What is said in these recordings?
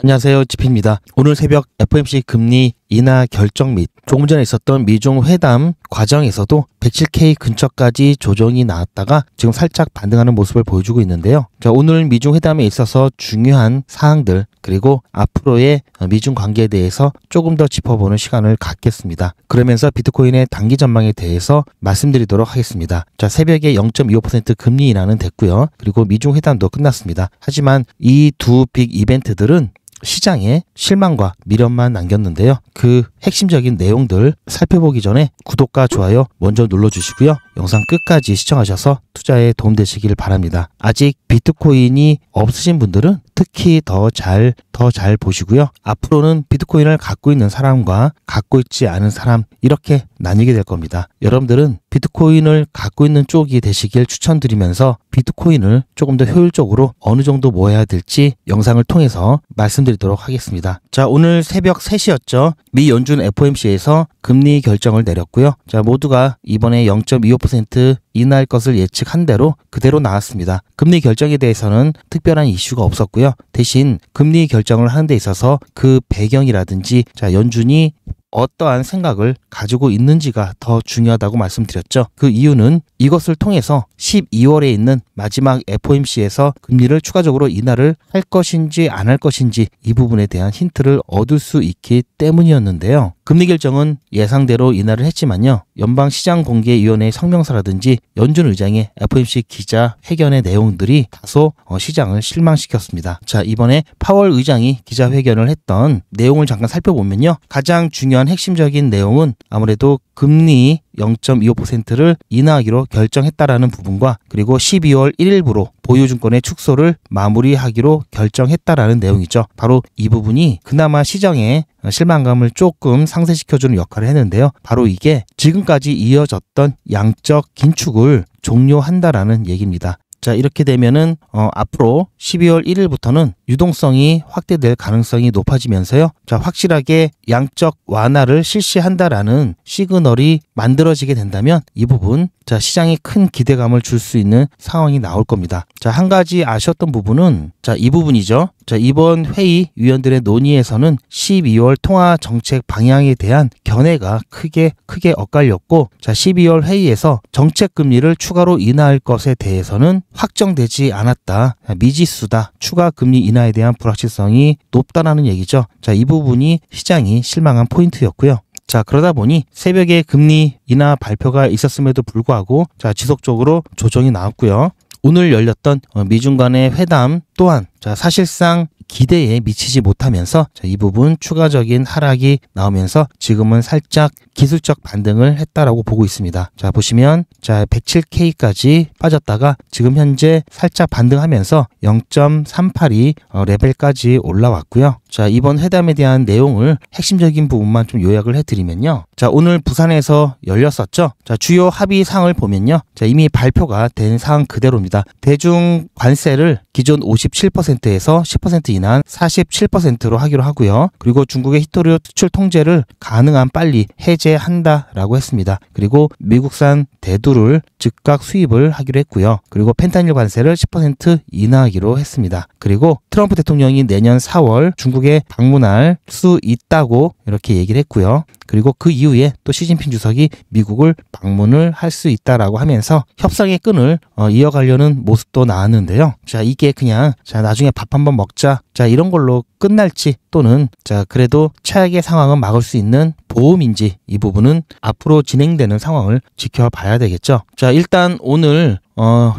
안녕하세요, 지피입니다. 오늘 새벽 FOMC 금리 인하 결정 및 조금 전에 있었던 미중 회담 과정에서도 107K 근처까지 조정이 나왔다가 지금 살짝 반등하는 모습을 보여주고 있는데요. 자, 오늘 미중 회담에 있어서 중요한 사항들 그리고 앞으로의 미중 관계에 대해서 조금 더 짚어보는 시간을 갖겠습니다. 그러면서 비트코인의 단기 전망에 대해서 말씀드리도록 하겠습니다. 자, 새벽에 0.25% 금리 인하는 됐고요. 그리고 미중 회담도 끝났습니다. 하지만 이 두 빅 이벤트들은 시장에 실망과 미련만 남겼는데요. 그 핵심적인 내용들 살펴보기 전에 구독과 좋아요 먼저 눌러주시고요. 영상 끝까지 시청하셔서 투자에 도움되시길 바랍니다. 아직 비트코인이 없으신 분들은 특히 더 잘 보시고요. 앞으로는 비트코인을 갖고 있는 사람과 갖고 있지 않은 사람 이렇게 나뉘게 될 겁니다. 여러분들은 비트코인을 갖고 있는 쪽이 되시길 추천드리면서 비트코인을 조금 더 효율적으로 어느 정도 모아야 될지 영상을 통해서 말씀드리도록 하겠습니다. 자, 오늘 새벽 3시였죠. 미 연준 FOMC에서 금리 결정을 내렸고요. 자, 모두가 이번에 0.25% 인하할 것을 예측한 대로 그대로 나왔습니다. 금리 결정에 대해서는 특별한 이슈가 없었고요. 대신 금리 결정을 하는 데 있어서 그 배경이라든지 자, 연준이 어떠한 생각을 가지고 있는지가 더 중요하다고 말씀드렸죠. 그 이유는 이것을 통해서 12월에 있는 마지막 FOMC에서 금리를 추가적으로 인하를 할 것인지 안 할 것인지 이 부분에 대한 힌트를 얻을 수 있기 때문이었는데요. 금리 결정은 예상대로 인하를 했지만요. 연방시장공개위원회 성명서라든지 연준 의장의 FOMC 기자회견의 내용들이 다소 시장을 실망시켰습니다. 자, 이번에 파월 의장이 기자회견을 했던 내용을 잠깐 살펴보면요. 가장 중요한 핵심적인 내용은 아무래도 금리 0.25%를 인하하기로 결정했다라는 부분과 그리고 12월 1일부로 보유증권의 축소를 마무리하기로 결정했다라는 내용이죠. 바로 이 부분이 그나마 시장의 실망감을 조금 상쇄시켜주는 역할을 했는데요. 바로 이게 지금까지 이어졌던 양적 긴축을 종료한다라는 얘기입니다. 자, 이렇게 되면은 앞으로 12월 1일부터는 유동성이 확대될 가능성이 높아지면서요. 자, 확실하게 양적 완화를 실시한다라는 시그널이 만들어지게 된다면 이 부분 자, 시장이 큰 기대감을 줄 수 있는 상황이 나올 겁니다. 자, 한 가지 아쉬웠던 부분은 자, 이 부분이죠. 자, 이번 회의 위원들의 논의에서는 12월 통화 정책 방향에 대한 견해가 크게 엇갈렸고 자, 12월 회의에서 정책 금리를 추가로 인하할 것에 대해서는 확정되지 않았다. 미지수다. 추가 금리 인하에 대한 불확실성이 높다라는 얘기죠. 자, 이 부분이 시장이 실망한 포인트였고요. 자, 그러다 보니 새벽에 금리 인하 발표가 있었음에도 불구하고 자, 지속적으로 조정이 나왔고요. 오늘 열렸던 미중 간의 회담 또한 자, 사실상 기대에 미치지 못하면서 자, 이 부분 추가적인 하락이 나오면서 지금은 살짝 기술적 반등을 했다라고 보고 있습니다. 자, 보시면 자, 107K까지 빠졌다가 지금 현재 살짝 반등하면서 0.382 레벨까지 올라왔고요. 자, 이번 회담에 대한 내용을 핵심적인 부분만 좀 요약을 해드리면요. 자, 오늘 부산에서 열렸었죠. 자, 주요 합의 사항을 보면요. 자, 이미 발표가 된 사항 그대로입니다. 대중 관세를 기존 57%에서 10% 인한 47%로 하기로 하고요. 그리고 중국의 히토류 수출 통제를 가능한 빨리 해제한다라고 했습니다. 그리고 미국산 대두를 즉각 수입을 하기로 했고요. 그리고 펜타닐 관세를 10% 인하하기로 했습니다. 그리고 트럼프 대통령이 내년 4월 중국에 방문할 수 있다고 이렇게 얘기를 했고요. 그리고 그 이후에 또 시진핑 주석이 미국을 방문을 할 수 있다라고 하면서 협상의 끈을 이어가려는 모습도 나왔는데요. 자, 이게 그냥 자, 나중에 밥 한번 먹자. 자, 이런 걸로 끝날지 또는 자, 그래도 최악의 상황은 막을 수 있는 보험인지 이 부분은 앞으로 진행되는 상황을 지켜봐야 되겠죠. 자, 일단 오늘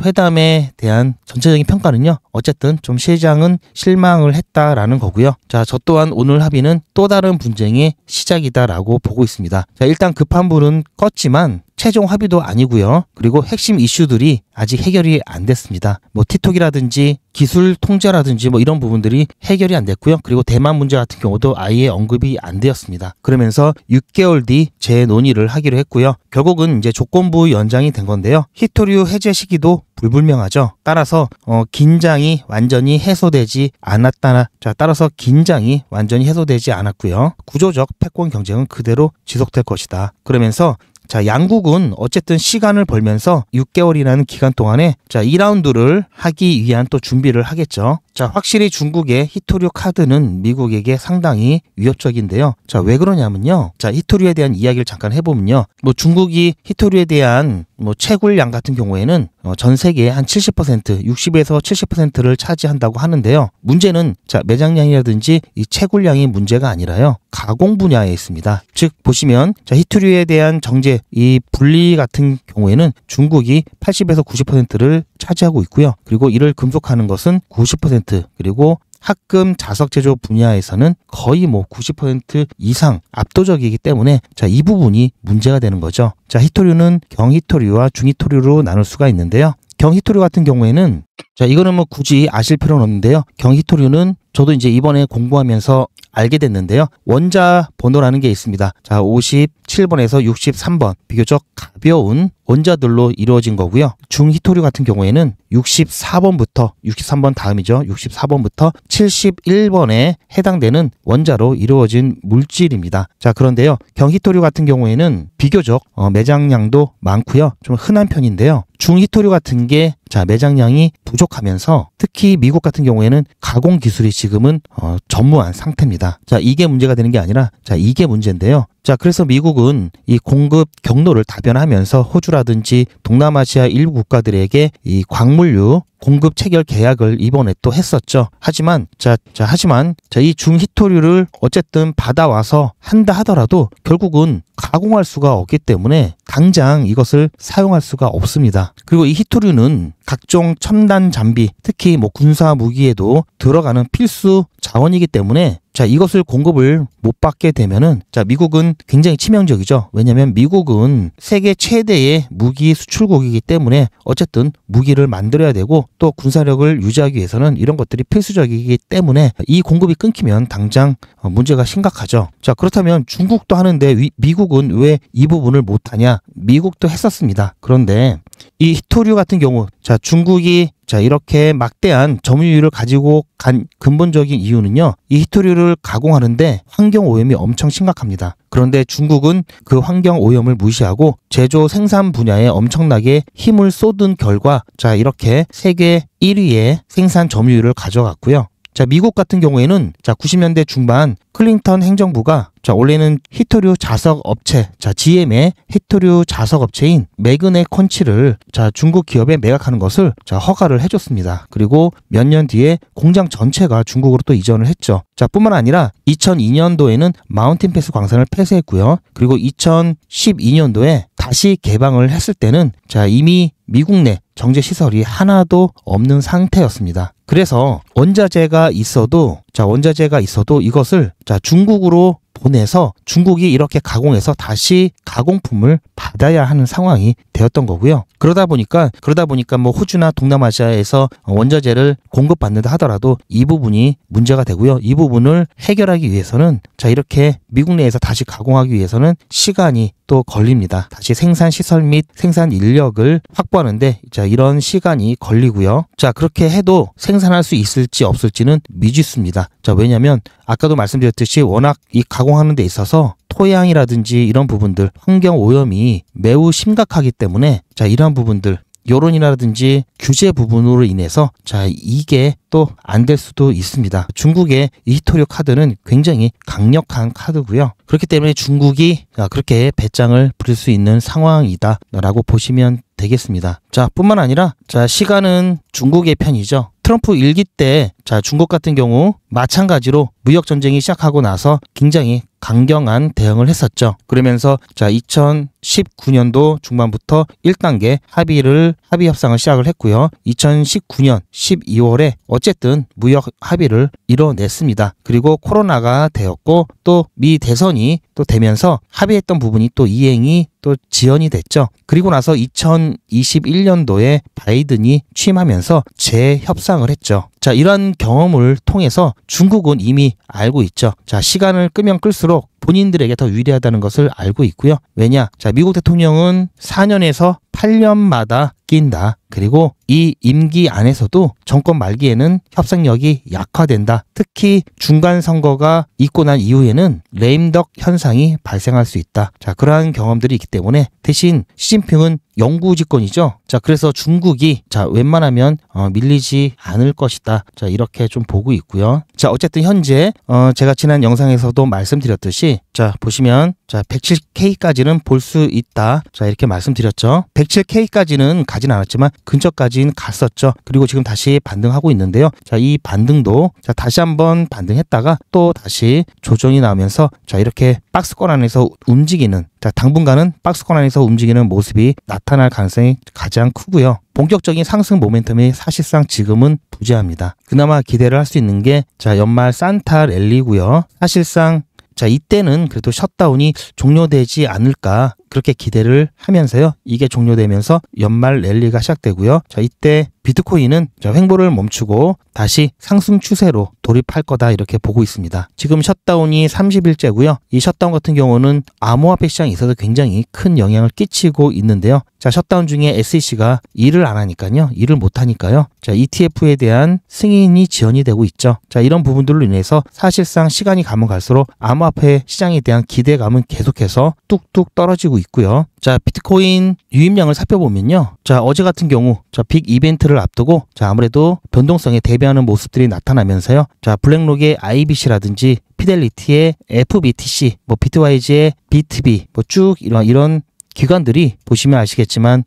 회담에 대한 전체적인 평가는요. 어쨌든 좀 시장은 실망을 했다라는 거고요. 자, 저 또한 오늘 합의는 또 다른 분쟁의 시작이다라고 보고 있습니다. 자, 일단 급한 불은 껐지만 최종 합의도 아니고요. 그리고 핵심 이슈들이 아직 해결이 안 됐습니다. 뭐 티톡이라든지 기술 통제라든지 뭐 이런 부분들이 해결이 안 됐고요. 그리고 대만 문제 같은 경우도 아예 언급이 안 되었습니다. 그러면서 6개월 뒤 재논의를 하기로 했고요. 결국은 이제 조건부 연장이 된 건데요. 히토류 해제 시기도 불분명하죠. 따라서 긴장이 완전히 해소되지 않았다. 자, 따라서 긴장이 완전히 해소되지 않았고요. 구조적 패권 경쟁은 그대로 지속될 것이다. 그러면서 자, 양국은 어쨌든 시간을 벌면서 6개월이라는 기간 동안에 자, 2라운드를 하기 위한 또 준비를 하겠죠. 자, 확실히 중국의 히토류 카드는 미국에게 상당히 위협적인데요. 자, 왜 그러냐면요. 자, 히토류에 대한 이야기를 잠깐 해보면요. 뭐 중국이 히토류에 대한 뭐 채굴량 같은 경우에는 전 세계의 한 70%, 60에서 70%를 차지한다고 하는데요. 문제는 자, 매장량이라든지 이 채굴량이 문제가 아니라요. 가공 분야에 있습니다. 즉 보시면 자, 히토류에 대한 정제, 이 분리 같은 경우에는 중국이 80에서 90%를 차지하고 있고요. 그리고 이를 금속하는 것은 90%, 그리고 합금 자석 제조 분야에서는 거의 뭐 90% 이상 압도적이기 때문에 자, 이 부분이 문제가 되는 거죠. 자, 히토류는 경히토류와 중히토류로 나눌 수가 있는데요. 경히토류 같은 경우에는 자, 이거는 뭐 굳이 아실 필요는 없는데요. 경히토류는 저도 이제 이번에 공부하면서 알게 됐는데요. 원자 번호라는 게 있습니다. 자, 57번에서 63번 비교적 가벼운 원자들로 이루어진 거고요. 중히토류 같은 경우에는 64번부터 63번 다음이죠. 64번부터 71번에 해당되는 원자로 이루어진 물질입니다. 자, 그런데요. 경히토류 같은 경우에는 비교적 매장량도 많고요. 좀 흔한 편인데요. 중히토류 같은 게 자, 매장량이 부족하면서 특히 미국 같은 경우에는 가공 기술이 지금은 전무한 상태입니다. 자, 이게 문제가 되는 게 아니라 자, 이게 문제인데요. 자, 그래서 미국은 이 공급 경로를 다변하면서 호주라든지 동남아시아 일부 국가들에게 이 광물류 공급 체결 계약을 이번에 또 했었죠. 하지만 이 중히토류를 어쨌든 받아와서 한다 하더라도 결국은 가공할 수가 없기 때문에 당장 이것을 사용할 수가 없습니다. 그리고 이 히토류는 각종 첨단 장비, 특히 뭐 군사 무기에도 들어가는 필수 자원이기 때문에 자, 이것을 공급을 못 받게 되면은 자, 미국은 굉장히 치명적이죠. 왜냐하면 미국은 세계 최대의 무기 수출국이기 때문에 어쨌든 무기를 만들어야 되고 또 군사력을 유지하기 위해서는 이런 것들이 필수적이기 때문에 이 공급이 끊기면 당장 문제가 심각하죠. 자, 그렇다면 중국도 하는데 미국은 왜 이 부분을 못하냐? 미국도 했었습니다. 그런데 이 히토류 같은 경우 자, 중국이 자, 이렇게 막대한 점유율을 가지고 간 근본적인 이유는요. 이 히토류를 가공하는데 환경 오염이 엄청 심각합니다. 그런데 중국은 그 환경 오염을 무시하고 제조 생산 분야에 엄청나게 힘을 쏟은 결과 자, 이렇게 세계 1위의 생산 점유율을 가져갔고요. 자, 미국 같은 경우에는 자, 90년대 중반 클린턴 행정부가 자, 원래는 히토류 자석 업체, 자, GM의 히토류 자석 업체인 매그네 콘치를 자, 중국 기업에 매각하는 것을 자, 허가를 해줬습니다. 그리고 몇 년 뒤에 공장 전체가 중국으로 또 이전을 했죠. 자, 뿐만 아니라 2002년도에는 마운틴 패스 광산을 폐쇄했고요. 그리고 2012년도에 다시 개방을 했을 때는 자, 이미 미국 내 정제 시설이 하나도 없는 상태였습니다. 그래서 원자재가 있어도 이것을 자, 중국으로 보내서 중국이 이렇게 가공해서 다시 가공품을 받아야 하는 상황이 되었던 거고요. 그러다 보니까 뭐 호주나 동남아시아에서 원자재를 공급받는다 하더라도 이 부분이 문제가 되고요. 이 부분을 해결하기 위해서는 자, 이렇게 미국 내에서 다시 가공하기 위해서는 시간이 또 걸립니다. 다시 생산 시설 및 생산 인력을 확보하는데 자, 이런 시간이 걸리고요. 자, 그렇게 해도 생산할 수 있을지 없을지는 미지수입니다. 자, 왜냐면 아까도 말씀드렸듯이 워낙 이 가공하는 데 있어서 토양이라든지 이런 부분들 환경 오염이 매우 심각하기 때문에 자, 이러한 부분들 여론이라든지 규제 부분으로 인해서 자, 이게 또 안 될 수도 있습니다. 중국의 이 히토류 카드는 굉장히 강력한 카드고요. 그렇기 때문에 중국이 그렇게 배짱을 부릴 수 있는 상황이다 라고 보시면 되겠습니다. 자, 뿐만 아니라 자, 시간은 중국의 편이죠. 트럼프 1기 때 자, 중국 같은 경우 마찬가지로 무역 전쟁이 시작하고 나서 굉장히 강경한 대응을 했었죠. 그러면서 자, 2019년도 중반부터 1단계 합의 협상을 시작을 했고요. 2019년 12월에 어쨌든 무역 합의를 이뤄냈습니다. 그리고 코로나가 되었고 또 미 대선이 또 되면서 합의했던 부분이 또 이행이 또 지연이 됐죠. 그리고 나서 2021년도에 바이든이 취임하면서 재협상을 했죠. 자, 이러한 경험을 통해서 중국은 이미 알고 있죠. 자, 시간을 끄면 끌수록 본인들에게 더 유리하다는 것을 알고 있고요. 왜냐? 자, 미국 대통령은 4년에서 8년마다 낀다. 그리고 이 임기 안에서도 정권 말기에는 협상력이 약화된다. 특히 중간 선거가 있고 난 이후에는 레임덕 현상이 발생할 수 있다. 자, 그러한 경험들이 있기 때문에 대신 시진핑은 영구집권이죠. 자, 그래서 중국이 자, 웬만하면 밀리지 않을 것이다. 자, 이렇게 좀 보고 있고요. 자, 어쨌든 현재 제가 지난 영상에서도 말씀드렸듯이 자, 보시면 자, 107K까지는 볼 수 있다. 자, 이렇게 말씀드렸죠. 107K까지는 가진 않았지만 근처까지는 갔었죠. 그리고 지금 다시 반등하고 있는데요. 자, 이 반등도 자, 다시 한번 반등했다가 또 다시 조정이 나오면서 자, 이렇게 박스권 안에서 움직이는 자, 당분간은 박스권 안에서 움직이는 모습이 나타날 가능성이 가장 크고요. 본격적인 상승 모멘텀이 사실상 지금은 부재합니다. 그나마 기대를 할 수 있는 게 자, 연말 산타 랠리고요. 사실상 자, 이때는 그래도 셧다운이 종료되지 않을까 그렇게 기대를 하면서요. 이게 종료되면서 연말 랠리가 시작되고요. 자, 이때 비트코인은 자, 횡보를 멈추고 다시 상승 추세로 돌입할 거다 이렇게 보고 있습니다. 지금 셧다운이 30일째고요. 이 셧다운 같은 경우는 암호화폐 시장에 있어서 굉장히 큰 영향을 끼치고 있는데요. 자, 셧다운 중에 SEC가 일을 안 하니까요. 일을 못 하니까요. 자, ETF에 대한 승인이 지연이 되고 있죠. 자, 이런 부분들로 인해서 사실상 시간이 가면 갈수록 암호화폐 시장에 대한 기대감은 계속해서 뚝뚝 떨어지고 있고요. 자, 비트코인 유입량을 살펴보면요. 자, 어제 같은 경우 자, 빅 이벤트를 앞두고 자, 아무래도 변동성에 대비하는 모습들이 나타나면서요. 자, 블랙록의 IBC라든지 피델리티의 FBTC, 뭐 비트와이즈의 비트비, 뭐 쭉 이런 기관들이 보시면 아시겠지만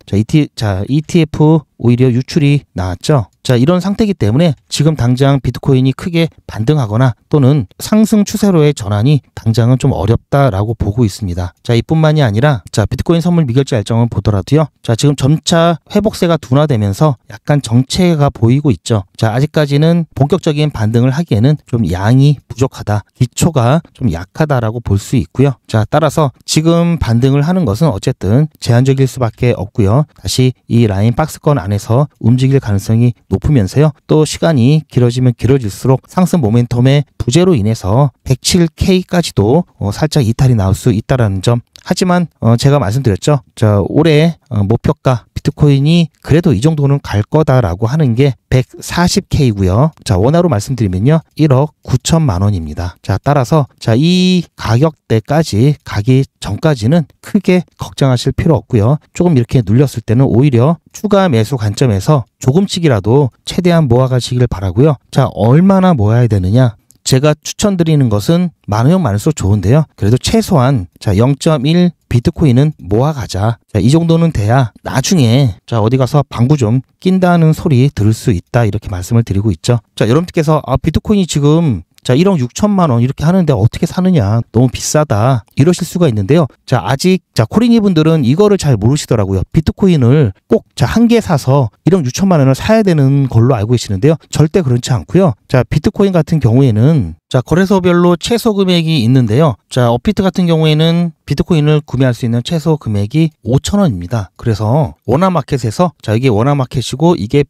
자, ETF 오히려 유출이 나왔죠. 자, 이런 상태이기 때문에 지금 당장 비트코인이 크게 반등하거나 또는 상승 추세로의 전환이 당장은 좀 어렵다라고 보고 있습니다. 자, 이뿐만이 아니라 자, 비트코인 선물 미결제 일정을 보더라도요. 자, 지금 점차 회복세가 둔화되면서 약간 정체가 보이고 있죠. 자, 아직까지는 본격적인 반등을 하기에는 좀 양이 부족하다. 기초가 좀 약하다라고 볼 수 있고요. 자, 따라서 지금 반등을 하는 것은 어쨌든 제한적일 수밖에 없고요. 다시 이 라인 박스권 안에서 움직일 가능성이 높으면서요. 또 시간이 길어지면 길어질수록 상승 모멘텀의 부재로 인해서 107K까지도 살짝 이탈이 나올 수 있다라는 점. 하지만 제가 말씀드렸죠. 자, 올해 목표가 비트코인이 그래도 이 정도는 갈 거다라고 하는 게 140K고요. 자, 원화로 말씀드리면요. 1억 9천만 원입니다. 자, 따라서 자, 이 가격대까지 가기 전까지는 크게 걱정하실 필요 없고요. 조금 이렇게 눌렸을 때는 오히려 추가 매수 관점에서 조금씩이라도 최대한 모아가시길 바라고요. 자, 얼마나 모아야 되느냐? 제가 추천드리는 것은 많으면 많을수록 좋은데요. 그래도 최소한 자, 0.1 비트코인은 모아가자. 자, 이 정도는 돼야 나중에 자, 어디 가서 방구 좀 낀다는 소리 들을 수 있다. 이렇게 말씀을 드리고 있죠. 자, 여러분들께서 비트코인이 지금 자, 1억 6천만 원 이렇게 하는데 어떻게 사느냐. 너무 비싸다. 이러실 수가 있는데요. 자, 아직 자, 코리니 분들은 이거를 잘 모르시더라고요. 비트코인을 꼭 자, 한 개 사서 1억 6천만 원을 사야 되는 걸로 알고 계시는데요. 절대 그렇지 않고요. 자, 비트코인 같은 경우에는 자, 거래소별로 최소 금액이 있는데요. 자, 업비트 같은 경우에는 비트코인을 구매할 수 있는 최소 금액이 5,000원입니다. 그래서 원화마켓에서 자, 이게 원화마켓이고 이게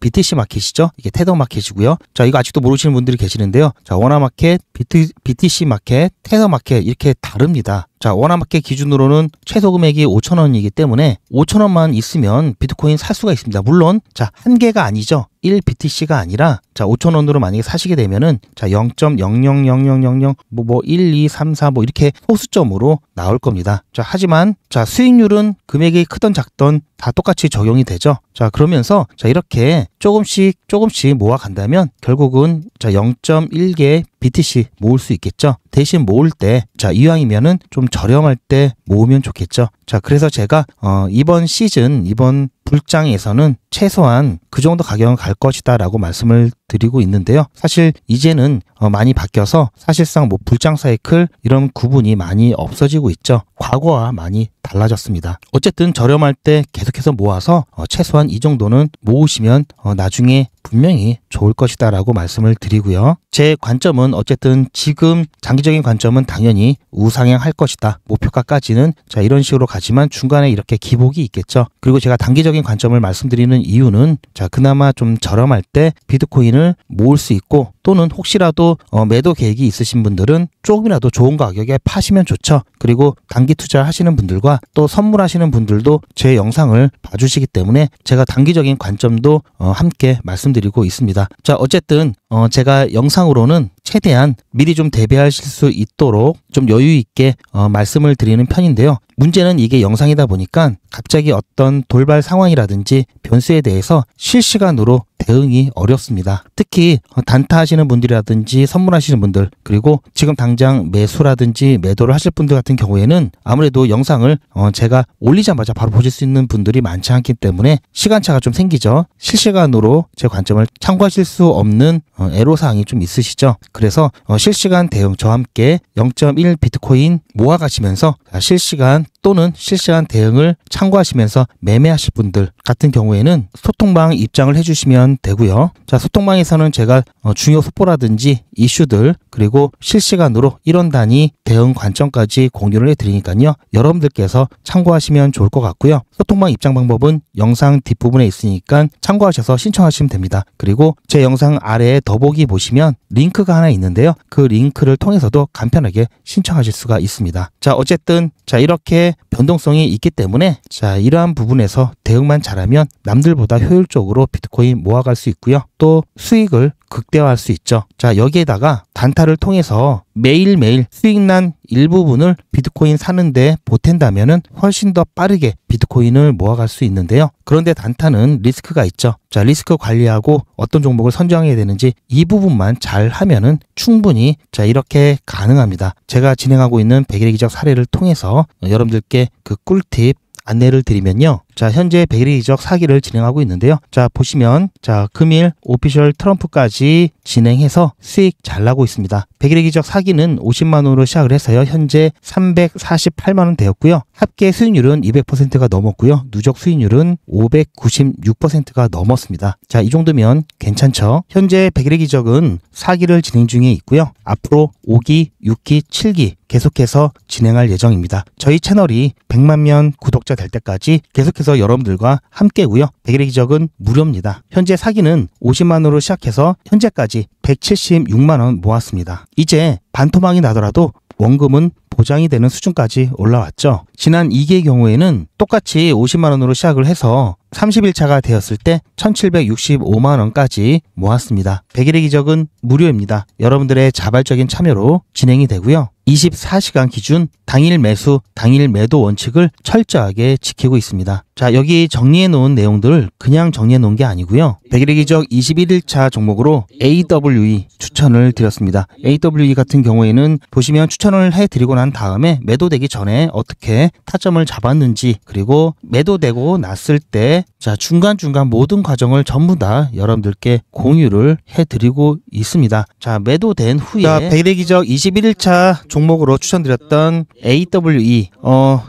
BTC 마켓이죠. 이게 테더 마켓이고요. 자, 이거 아직도 모르시는 분들이 계시는데요. 자, 원화마켓, BTC 마켓, 테더 마켓 이렇게 다릅니다. 자, 원화마켓 기준으로는 최소 금액이 5,000원이기 때문에 5,000원만 있으면 비트코인 살 수가 있습니다. 물론 자, 한 개가 아니죠. 1BTC가 아니라 자, 5,000원으로 만약에 사시게 되면은 자, 0.000000 뭐 1, 2, 3, 4 뭐 이렇게 소수점으로 나올 겁니다. 자, 하지만 자, 수익률은 금액이 크던 작던 다 똑같이 적용이 되죠. 자, 그러면서 자, 이렇게 조금씩 모아 간다면 결국은 자, 0.1개 BTC 모을 수 있겠죠. 대신 모을 때 자, 이왕이면은 좀 저렴할 때 모으면 좋겠죠. 자, 그래서 제가 이번 시즌 이번 불장에서는 최소한 그 정도 가격은 갈 것이다 라고 말씀을 드리고 있는데요. 사실 이제는 많이 바뀌어서 사실상 뭐 불장 사이클 이런 구분이 많이 없어지고 있죠. 과거와 많이 달라졌습니다. 어쨌든 저렴할 때 계속해서 모아서 최소한 이 정도는 모으시면 나중에 분명히 좋을 것이다 라고 말씀을 드리고요. 제 관점은 어쨌든 지금 장기적인 관점은 당연히 우상향할 것이다. 목표가까지는 자, 이런 식으로 가지만 중간에 이렇게 기복이 있겠죠. 그리고 제가 단기적인 관점을 말씀드리는 이유는 자, 그나마 좀 저렴할 때 비트코인을 모을 수 있고 또는 혹시라도 매도 계획이 있으신 분들은 조금이라도 좋은 가격에 파시면 좋죠. 그리고 단기 투자하시는 분들과 또 선물하시는 분들도 제 영상을 봐주시기 때문에 제가 단기적인 관점도 함께 말씀드리고 있습니다. 자, 어쨌든 제가 영상으로는 최대한 미리 좀 대비하실 수 있도록 좀 여유 있게 말씀을 드리는 편인데요. 문제는 이게 영상이다 보니까 갑자기 어떤 돌발 상황이라든지 변수에 대해서 실시간으로 대응이 어렵습니다. 특히 단타 하시는 분들이라든지 선물하시는 분들, 그리고 지금 당장 매수라든지 매도를 하실 분들 같은 경우에는 아무래도 영상을 제가 올리자마자 바로 보실 수 있는 분들이 많지 않기 때문에 시간차가 좀 생기죠. 실시간으로 제 관점을 참고하실 수 없는 애로사항이 좀 있으시죠. 그래서 실시간 대응 저와 함께 0.1 비트코인 모아가시면서 실시간 또는 실시간 대응을 참고하시면서 매매하실 분들 같은 경우에는 소통방 입장을 해주시면 되고요. 자, 소통방에서는 제가 중요 속보라든지 이슈들, 그리고 실시간으로 1원 단위 대응 관점까지 공유를 해드리니까요. 여러분들께서 참고하시면 좋을 것 같고요. 소통방 입장 방법은 영상 뒷부분에 있으니까 참고하셔서 신청하시면 됩니다. 그리고 제 영상 아래에 더보기 보시면 링크가 하나 있는데요. 그 링크를 통해서도 간편하게 신청하실 수가 있습니다. 자, 어쨌든 이렇게 변동성이 있기 때문에 이러한 부분에서 대응만 잘하면 남들보다 효율적으로 비트코인 모아갈 수 있고요. 또 수익을 극대화할 수 있죠. 자, 여기에다가 단타를 통해서 매일매일 수익난 일부분을 비트코인 사는데 보탠다면은 훨씬 더 빠르게 비트코인을 모아갈 수 있는데요. 그런데 단타는 리스크가 있죠. 자, 리스크 관리하고 어떤 종목을 선정해야 되는지 이 부분만 잘 하면은 충분히 이렇게 가능합니다. 제가 진행하고 있는 백일의 기적 사례를 통해서 여러분들께 그 꿀팁 안내를 드리면요. 자, 현재 백일의 기적 사기를 진행하고 있는데요. 자, 보시면 금일 오피셜 트럼프까지 진행해서 수익 잘 나고 있습니다. 백일의 기적 사기는 50만 원으로 시작을 해서요. 현재 348만 원 되었고요. 합계 수익률은 200%가 넘었고요. 누적 수익률은 596%가 넘었습니다. 자, 이 정도면 괜찮죠? 현재 백일의 기적은 사기를 진행 중에 있고요. 앞으로 5기, 6기, 7기 계속해서 진행할 예정입니다. 저희 채널이 100만 명 구독자 될 때까지 계속해서 여러분들과 함께고요. 백일의 기적은 무료입니다. 현재 사기는 50만 원으로 시작해서 현재까지 176만 원 모았습니다. 이제 반토막이 나더라도 원금은 보장이 되는 수준까지 올라왔죠. 지난 2기의 경우에는 똑같이 50만 원으로 시작을 해서 30일차가 되었을 때 1765만 원까지 모았습니다. 백일의 기적은 무료입니다. 여러분들의 자발적인 참여로 진행이 되고요. 24시간 기준 당일 매수, 당일 매도 원칙을 철저하게 지키고 있습니다. 자, 여기 정리해 놓은 내용들을 그냥 정리해 놓은 게 아니고요. 백일의 기적 21일차 종목으로 AWE 추천을 드렸습니다. AWE 같은 경우에는 보시면 추천을 해드리고 난 다음에 매도되기 전에 어떻게 타점을 잡았는지, 그리고 매도되고 났을 때 중간중간 모든 과정을 전부 다 여러분들께 공유를 해드리고 있습니다. 자, 매도된 후에 백일의 기적 21일차 종목으로 추천드렸던 AWE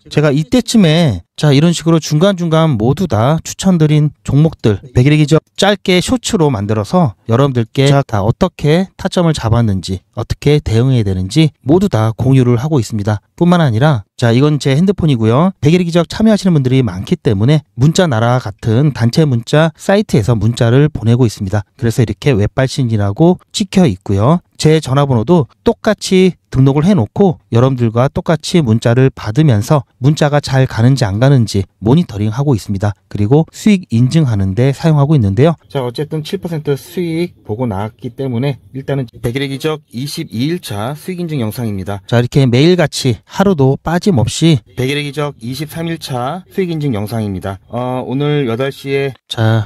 제가 이때쯤에 이런 식으로 중간중간 모두 다 추천드린 종목들 백일의 기적 짧게 쇼츠로 만들어서 여러분들께 다 어떻게 타점을 잡았는지, 어떻게 대응해야 되는지 모두 다 공유를 하고 있습니다. 뿐만 아니라 이건 제 핸드폰이고요. 백일의 기적 참여하시는 분들이 많기 때문에 문자나라 같은 단체 문자 사이트에서 문자를 보내고 있습니다. 그래서 이렇게 웹발신이라고 찍혀 있고요. 제 전화번호도 똑같이 등록을 해놓고 여러분들과 똑같이 문자를 받으면서 문자가 잘 가는지 안 가는지 모니터링하고 있습니다. 그리고 수익 인증하는 데 사용하고 있는데요. 자, 어쨌든 7% 수익 보고 나왔기 때문에 일단은 백일의 기적 22일차 수익 인증 영상입니다. 자, 이렇게 매일같이 하루도 빠짐없이 백일의 기적 23일차 수익 인증 영상입니다. 오늘 8시에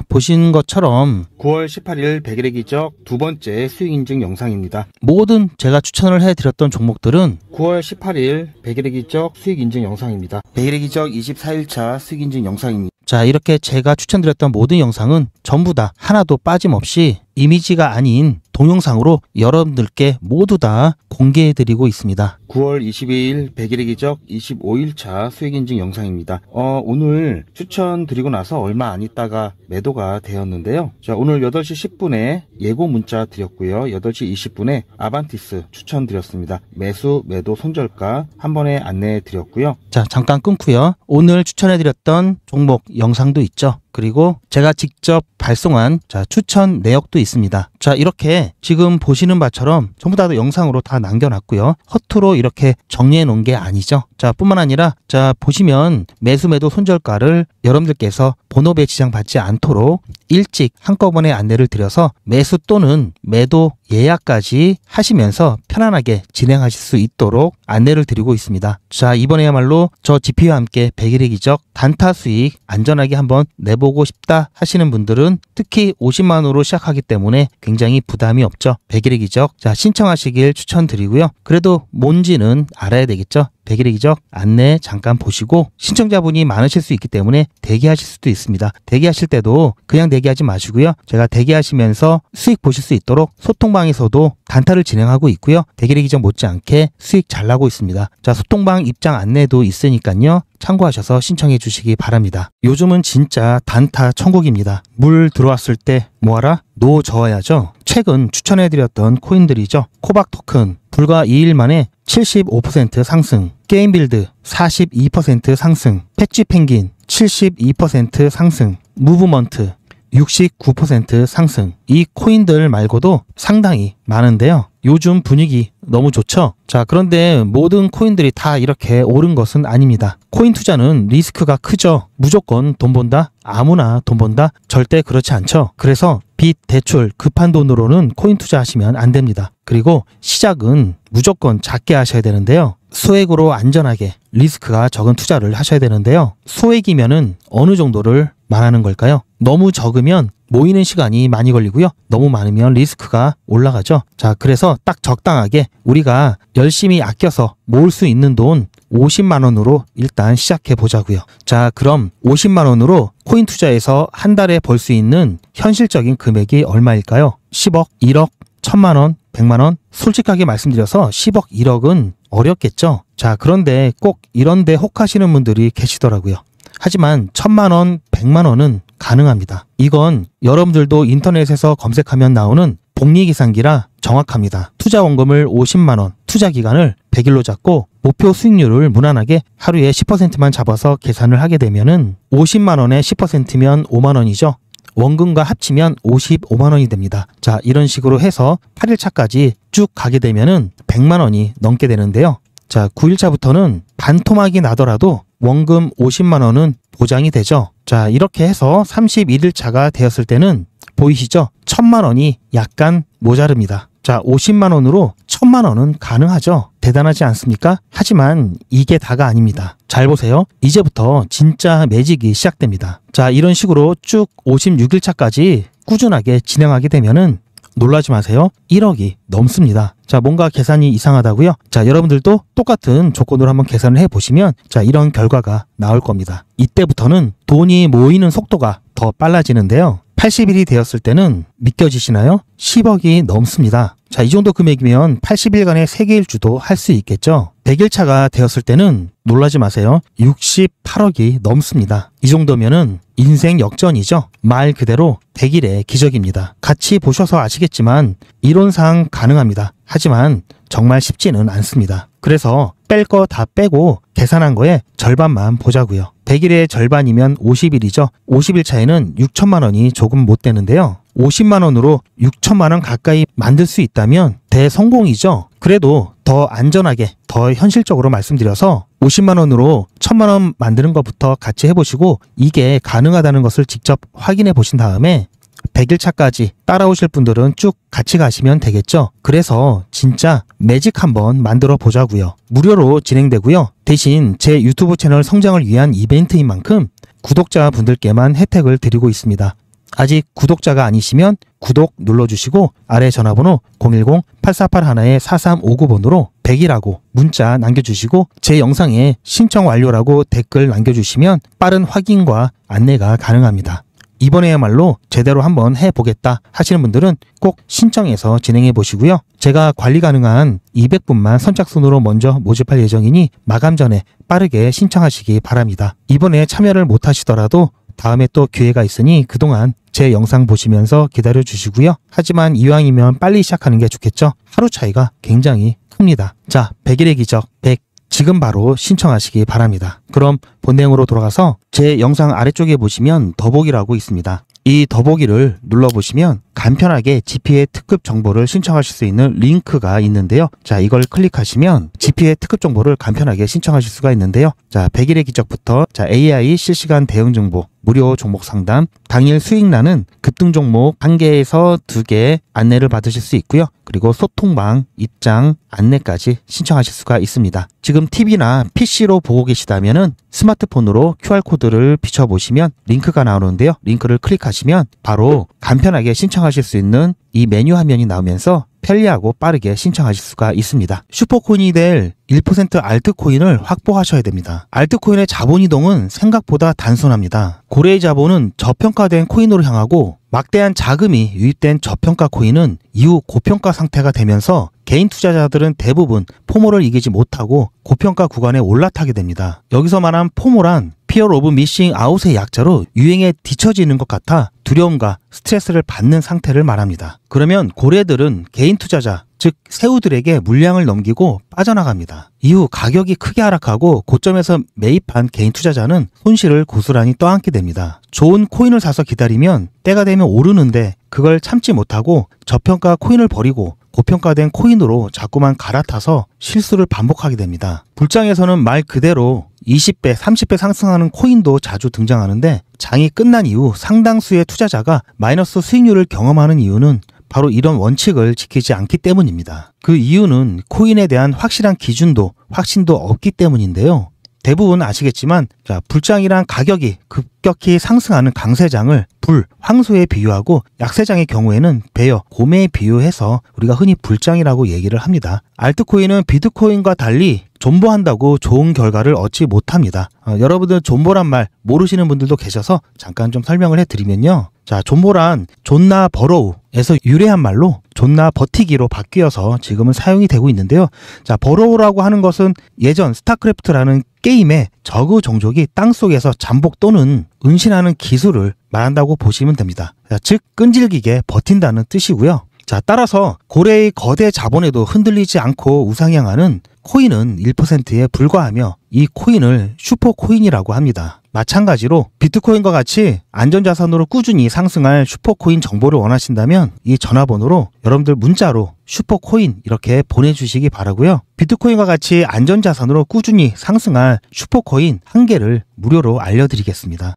보신 것처럼 9월 18일 백일의 기적 두 번째 수익 인증 영상입니다. 모든 제가 추천을 해드렸던 종목들은 9월 18일 백일의 기적 수익 인증 영상입니다. 백일의 기적 24일차 수익 인증 영상입니다. 자, 이렇게 제가 추천드렸던 모든 영상은 전부 다 하나도 빠짐없이 이미지가 아닌 동영상으로 여러분들께 모두 다 공개해드리고 있습니다. 9월 22일 백일의 기적 25일차 수익인증 영상입니다. 오늘 추천드리고 나서 얼마 안 있다가 매도가 되었는데요. 자, 오늘 8시 10분에 예고 문자 드렸고요. 8시 20분에 아반티스 추천드렸습니다. 매수, 매도, 손절가 한 번에 안내해 드렸고요. 자, 잠깐 끊고요. 오늘 추천해드렸던 종목 영상도 있죠. 그리고 제가 직접 발송한 추천 내역도 있습니다. 자, 이렇게 지금 보시는 바처럼 전부 다 영상으로 다 남겨놨고요. 허투루 이렇게 정리해 놓은 게 아니죠. 자, 뿐만 아니라 자 보시면 매수 매도 손절가를 여러분들께서 번호배 지장받지 않도록 일찍 한꺼번에 안내를 드려서 매수 또는 매도 예약까지 하시면서 편안하게 진행하실 수 있도록 안내를 드리고 있습니다. 자, 이번에야말로 저 GP와 함께 100일의 기적 단타 수익 안전하게 한번 내보고 싶다 하시는 분들은 특히 50만원으로 시작하기 때문에 굉장히 부담이 없죠. 100일의 기적 자 신청하시길 추천드리고요. 그래도 뭔지는 알아야 되겠죠. 100일의 기적 안내 잠깐 보시고 신청자분이 많으실 수 있기 때문에 대기하실 수도 있습니다. 대기하실 때도 그냥 대기하지 마시고요. 제가 대기하시면서 수익 보실 수 있도록 소통방에서도 단타를 진행하고 있고요. 100일의 기적 못지않게 수익 잘 나고 있습니다. 자, 소통방 입장 안내도 있으니까요. 참고하셔서 신청해 주시기 바랍니다. 요즘은 진짜 단타 천국입니다. 물 들어왔을 때 뭐하라? 노 저어야죠. 최근 추천해드렸던 코인들이죠. 코박 토큰 불과 2일 만에 75% 상승, 게임빌드 42% 상승, 패치 펭귄 72% 상승, 무브먼트 69% 상승. 이 코인들 말고도 상당히 많은데요. 요즘 분위기 너무 좋죠? 자, 그런데 모든 코인들이 다 이렇게 오른 것은 아닙니다. 코인 투자는 리스크가 크죠. 무조건 돈 번다? 아무나 돈 번다? 절대 그렇지 않죠. 그래서 빚, 대출, 급한 돈으로는 코인 투자하시면 안 됩니다. 그리고 시작은 무조건 작게 하셔야 되는데요. 소액으로 안전하게 리스크가 적은 투자를 하셔야 되는데요. 소액이면은 어느 정도를 말하는 걸까요? 너무 적으면 모이는 시간이 많이 걸리고요. 너무 많으면 리스크가 올라가죠. 자, 그래서 딱 적당하게 우리가 열심히 아껴서 모을 수 있는 돈 50만 원으로 일단 시작해 보자고요. 자, 그럼 50만 원으로 코인 투자에서 한 달에 벌 수 있는 현실적인 금액이 얼마일까요? 10억, 1억, 1000만 원, 100만 원? 솔직하게 말씀드려서 10억, 1억은 어렵겠죠. 자, 그런데 꼭 이런데 혹하시는 분들이 계시더라고요. 하지만 1000만 원, 100만 원은 가능합니다. 이건 여러분들도 인터넷에서 검색하면 나오는 복리계산기라 정확합니다. 투자 원금을 50만 원, 투자 기간을 100일로 잡고 목표 수익률을 무난하게 하루에 10%만 잡아서 계산을 하게 되면은 50만 원에 10%면 5만 원이죠. 원금과 합치면 55만 원이 됩니다. 자, 이런 식으로 해서 8일차까지 쭉 가게 되면은 100만 원이 넘게 되는데요. 자, 9일차부터는 반토막이 나더라도 원금 50만 원은 보장이 되죠. 자, 이렇게 해서 31일차가 되었을 때는 보이시죠? 1000만 원이 약간 모자릅니다. 자, 50만 원으로 1000만 원은 가능하죠. 대단하지 않습니까? 하지만 이게 다가 아닙니다. 잘 보세요. 이제부터 진짜 매직이 시작됩니다. 자, 이런 식으로 쭉 56일차까지 꾸준하게 진행하게 되면은 놀라지 마세요. 1억이 넘습니다. 자, 뭔가 계산이 이상하다고요? 자, 여러분들도 똑같은 조건으로 한번 계산을 해보시면 자, 이런 결과가 나올 겁니다. 이때부터는 돈이 모이는 속도가 더 빨라지는데요. 80일이 되었을 때는 믿겨지시나요? 10억이 넘습니다. 자, 이 정도 금액이면 80일간의 세계일주도 할 수 있겠죠. 100일차가 되었을 때는 놀라지 마세요. 68억이 넘습니다. 이 정도면은 인생 역전이죠. 말 그대로 100일의 기적입니다. 같이 보셔서 아시겠지만 이론상 가능합니다. 하지만 정말 쉽지는 않습니다. 그래서 뺄 거 다 빼고 계산한 거에 절반만 보자고요. 100일의 절반이면 50일이죠. 50일 차에는 6천만 원이 조금 못 되는데요. 50만 원으로 6천만 원 가까이 만들 수 있다면 대성공이죠. 그래도 더 안전하게, 더 현실적으로 말씀드려서 50만 원으로 1000만 원 만드는 것부터 같이 해보시고 이게 가능하다는 것을 직접 확인해 보신 다음에 100일 차까지 따라오실 분들은 쭉 같이 가시면 되겠죠. 그래서 진짜 매직 한번 만들어 보자고요. 무료로 진행되고요. 대신 제 유튜브 채널 성장을 위한 이벤트인 만큼 구독자분들께만 혜택을 드리고 있습니다. 아직 구독자가 아니시면 구독 눌러주시고 아래 전화번호 010-8481-4359번으로 100이라고 문자 남겨주시고 제 영상에 신청 완료라고 댓글 남겨주시면 빠른 확인과 안내가 가능합니다. 이번에야말로 제대로 한번 해보겠다 하시는 분들은 꼭 신청해서 진행해 보시고요. 제가 관리 가능한 200분만 선착순으로 먼저 모집할 예정이니 마감 전에 빠르게 신청하시기 바랍니다. 이번에 참여를 못 하시더라도 다음에 또 기회가 있으니 그동안 제 영상 보시면서 기다려 주시고요. 하지만 이왕이면 빨리 시작하는 게 좋겠죠. 하루 차이가 굉장히 큽니다. 자, 100일의 기적 100 지금 바로 신청하시기 바랍니다. 그럼 본 내용으로 돌아가서 제 영상 아래쪽에 보시면 더보기라고 있습니다. 이 더보기를 눌러보시면 간편하게 GPA 특급 정보를 신청하실 수 있는 링크가 있는데요. 자, 이걸 클릭하시면 GPA 특급 정보를 간편하게 신청하실 수가 있는데요. 자, 100일의 기적부터 AI 실시간 대응 정보, 무료 종목 상담, 당일 수익란은 급등 종목 1개에서 2개 안내를 받으실 수 있고요. 그리고 소통방, 입장, 안내까지 신청하실 수가 있습니다. 지금 TV나 PC로 보고 계시다면은 스마트폰으로 QR코드를 비춰보시면 링크가 나오는데요. 링크를 클릭하시면 바로 간편하게 신청하실 수 있는 이 메뉴 화면이 나오면서 편리하고 빠르게 신청하실 수가 있습니다. 슈퍼코인이 될 1% 알트코인을 확보하셔야 됩니다. 알트코인의 자본이동은 생각보다 단순합니다. 고래의 자본은 저평가된 코인으로 향하고 막대한 자금이 유입된 저평가 코인은 이후 고평가 상태가 되면서 개인 투자자들은 대부분 포모를 이기지 못하고 고평가 구간에 올라타게 됩니다. 여기서 말한 포모란 Fear of Missing Out의 약자로 유행에 뒤처지는 것 같아 두려움과 스트레스를 받는 상태를 말합니다. 그러면 고래들은 개인 투자자, 즉 새우들에게 물량을 넘기고 빠져나갑니다. 이후 가격이 크게 하락하고 고점에서 매입한 개인 투자자는 손실을 고스란히 떠안게 됩니다. 좋은 코인을 사서 기다리면 때가 되면 오르는데 그걸 참지 못하고 저평가 코인을 버리고 고평가된 코인으로 자꾸만 갈아타서 실수를 반복하게 됩니다. 불장에서는 말 그대로 20배, 30배 상승하는 코인도 자주 등장하는데 장이 끝난 이후 상당수의 투자자가 마이너스 수익률을 경험하는 이유는 바로 이런 원칙을 지키지 않기 때문입니다. 그 이유는 코인에 대한 확실한 기준도, 확신도 없기 때문인데요. 대부분 아시겠지만 불장이란 가격이 급격히 상승하는 강세장을 불, 황소에 비유하고 약세장의 경우에는 베어, 곰에 비유해서 우리가 흔히 불장이라고 얘기를 합니다. 알트코인은 비트코인과 달리 존버한다고 좋은 결과를 얻지 못합니다. 여러분들 존버란 말 모르시는 분들도 계셔서 잠깐 좀 설명을 해드리면요. 자, 존버란 존나 버로우에서 유래한 말로 존나 버티기로 바뀌어서 지금은 사용이 되고 있는데요. 자, 버로우라고 하는 것은 예전 스타크래프트라는 게임에 저그 종족이 땅속에서 잠복 또는 은신하는 기술을 말한다고 보시면 됩니다. 자, 즉 끈질기게 버틴다는 뜻이고요. 자, 따라서 고래의 거대 자본에도 흔들리지 않고 우상향하는 코인은 1%에 불과하며 이 코인을 슈퍼코인이라고 합니다. 마찬가지로 비트코인과 같이 안전자산으로 꾸준히 상승할 슈퍼코인 정보를 원하신다면 이 전화번호로 여러분들 문자로 슈퍼코인 이렇게 보내주시기 바라고요. 비트코인과 같이 안전자산으로 꾸준히 상승할 슈퍼코인 1개를 무료로 알려드리겠습니다.